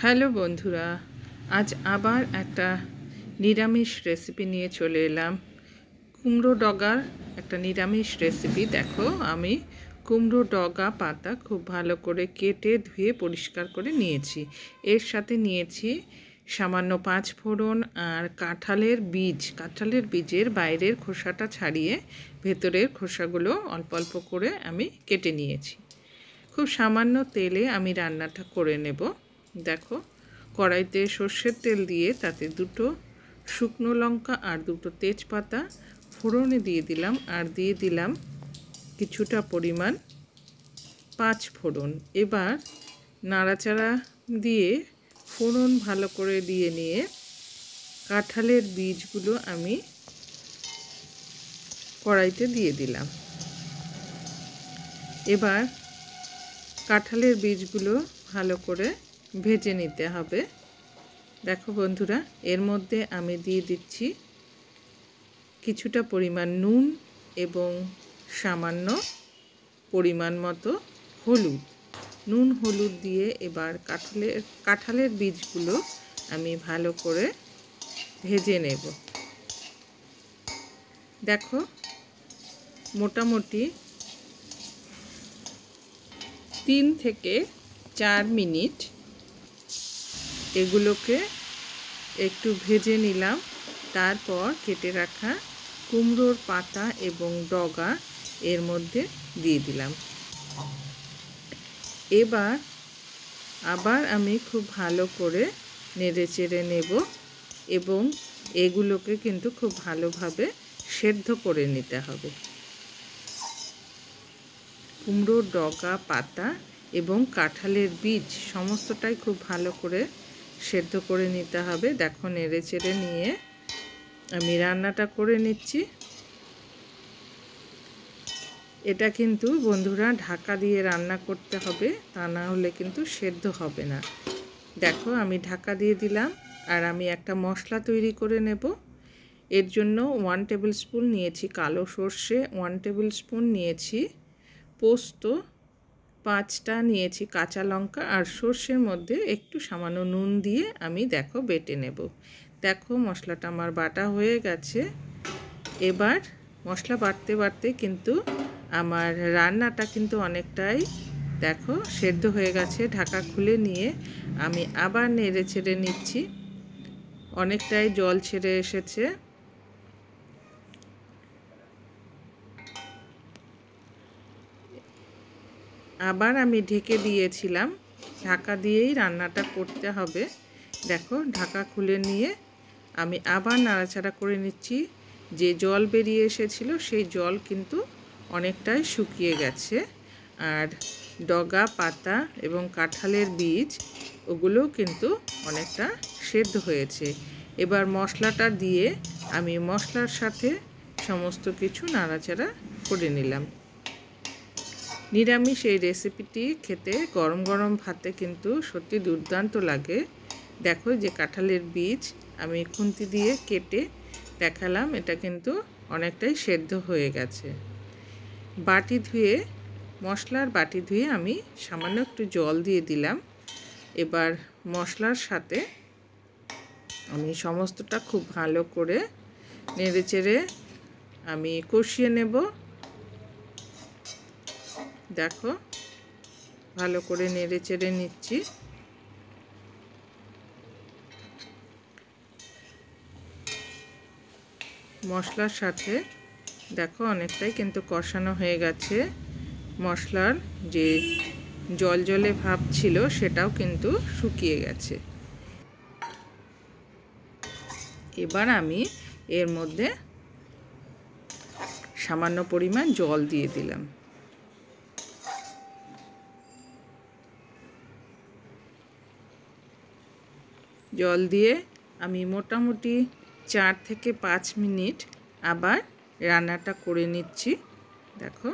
Hello বন্ধুরা, আজ আবার একটা নিরামিষ রেসিপি নিয়ে চলে এলাম। কুমড়ো ডগার একটা নিরামিষ রেসিপি। দেখো, আমি কুমড়ো ডগা পাতা খুব ভালো করে কেটে ধুয়ে পরিষ্কার করে নিয়েছি। এর সাথে নিয়েছি সামান্য 5 ফোড়ন আর কাঁঠালের বীজের বাইরের খোসাটা ছাড়িয়ে ভেতরের খোসাগুলো অল্প অল্প করে আমি কেটে নিয়েছি। খুব সামান্য তেলে আমি রান্নাটা করে নেব। দেখো, কড়াইতে সর্ষের তেল দিয়ে তাতে 2টো শুকনো লঙ্কা আর 2টো তেজপাতা ফোড়নে দিয়ে দিলাম, আর দিয়ে দিলাম কিছুটা পরিমাণ 5 ফোড়ন। এবার নাড়াচাড়া দিয়ে ফোড়ন ভালো করে দিয়ে নিয়ে কাঁঠালের বীজগুলো আমি কড়াইতে দিয়ে দিলাম। এবার কাঁঠালের বীজগুলো ভালো করে ভেজে নিতে হবে। দেখো বন্ধুরা, এর মধ্যে আমি দিয়ে দিচ্ছি কিছুটা পরিমাণ নুন এবং সামান্য পরিমাণ মতো হলুদ। নুন হলুদ দিয়ে এবার কাঁঠালের বীজগুলো আমি ভালো করে ভেজে নেব। দেখো, মোটামুটি 3 থেকে 4 মিনিট এগুলোকে একটু ভেজে নিলাম। তারপর কেটে রাখা কুমড়োর পাতা এবং ডগা এর মধ্যে দিয়ে দিলাম। এবার আবার আমি খুব ভালো করে নেড়ে চেড়ে নেব এবং এগুলোকে কিন্তু খুব ভালোভাবে সেদ্ধ করে নিতে হবে। কুমড়োর ডগা পাতা এবং কাঁঠালের বীজ সমস্তটাই খুব ভালো করে সেদ্ধ করে নিতে হবে। দেখো, নেড়ে চেড়ে নিয়ে আমি রান্নাটা করে নিচ্ছি। এটা কিন্তু বন্ধুরা ঢাকা দিয়ে রান্না করতে হবে, তা না হলে কিন্তু সেদ্ধ হবে না। দেখো, আমি ঢাকা দিয়ে দিলাম আর আমি একটা মশলা তৈরি করে নেব। এর জন্য 1 টেবিল স্পুন নিয়েছি কালো সর্ষে, 1 টেবিল স্পুন নিয়েছি পোস্ত, 5টা নিয়েছি কাঁচা লঙ্কা আর সর্ষের মধ্যে একটু সামান্য নুন দিয়ে আমি দেখো বেটে নেব। দেখো, মশলাটা আমার বাটা হয়ে গেছে। এবার মশলা বাটতে বাটতে কিন্তু আমার রান্নাটা কিন্তু অনেকটাই দেখো সেদ্ধ হয়ে গেছে। ঢাকা খুলে নিয়ে আমি আবার নেড়ে ছেড়ে নিচ্ছি। অনেকটাই জল ছেড়ে এসেছে। আবার আমি ঢেকে দিয়েছিলাম, ঢাকা দিয়েই রান্নাটা করতে হবে। দেখো, ঢাকা খুলে নিয়ে আমি আবার নাড়াচাড়া করে নিচ্ছি। যে জল বেরিয়ে এসেছিল সেই জল কিন্তু অনেকটাই শুকিয়ে গেছে, আর ডগা পাতা এবং কাঁঠালের বীজ ওগুলো কিন্তু অনেকটা সেদ্ধ হয়েছে। এবার মশলাটা দিয়ে আমি মশলার সাথে সমস্ত কিছু নাড়াচাড়া করে নিলাম। নিরামিষ এই রেসিপিটি খেতে গরম গরম ভাতে কিন্তু সত্যি দুর্দান্ত লাগে। দেখো, যে কাঁঠালের বীজ আমি খুন্তি দিয়ে কেটে দেখালাম, এটা কিন্তু অনেকটাই সেদ্ধ হয়ে গেছে। মশলার বাটি ধুয়ে আমি সামান্য একটু জল দিয়ে দিলাম। এবার মশলার সাথে আমি সমস্তটা খুব ভালো করে নেড়ে চেড়ে আমি কষিয়ে নেব। দেখো, ভালো করে নেড়ে চেড়ে নিচ্ছি। মশলার সাথে দেখো অনেকটাই কিন্তু কষানো হয়ে গেছে। মশলার যে জলজলে ভাব ছিল সেটাও কিন্তু শুকিয়ে গেছে। এবার আমি এর মধ্যে সামান্য পরিমাণ জল দিয়ে দিলাম। জল দিয়ে আমি মোটামুটি 4 থেকে 5 মিনিট আবার রান্নাটা করে নিচ্ছি। দেখো,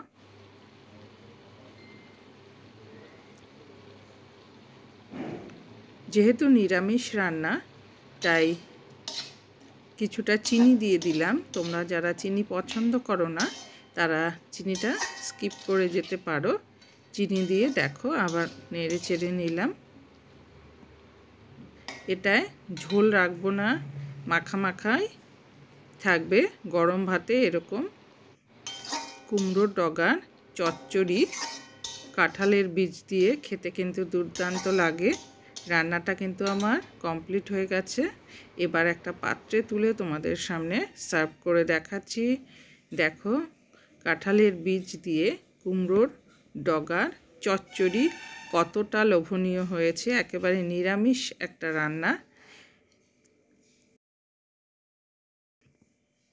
যেহেতু নিরামিষ রান্না তাই কিছুটা চিনি দিয়ে দিলাম। তোমরা যারা চিনি পছন্দ করো না তারা চিনিটা স্কিপ করে যেতে পারো। চিনি দিয়ে দেখো আবার নেড়ে চেড়ে নিলাম। এটায় ঝোল রাখবো না, মাখা মাখাই থাকবে। গরম ভাতে এরকম কুমড়োর ডগার চচ্চড়ি কাঁঠালের বীজ দিয়ে খেতে কিন্তু দুর্দান্ত লাগে। রান্নাটা কিন্তু আমার কমপ্লিট হয়ে গেছে। এবার একটা পাত্রে তুলে তোমাদের সামনে সার্ভ করে দেখাচ্ছি। দেখো, কাঁঠালের বীজ দিয়ে কুমড়োর ডগার চচ্চড়ি কতটা লোভনীয় হয়েছে। একেবারে নিরামিষ একটা রান্না।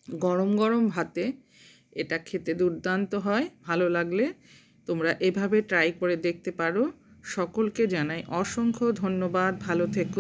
গরম গরম ভাতে এটা খেতে দুর্দান্ত হয়। ভালো লাগলে তোমরা এভাবে ট্রাই করে দেখতে পারো। সকলকে জানাই অসংখ্য ধন্যবাদ। ভালো থেকো।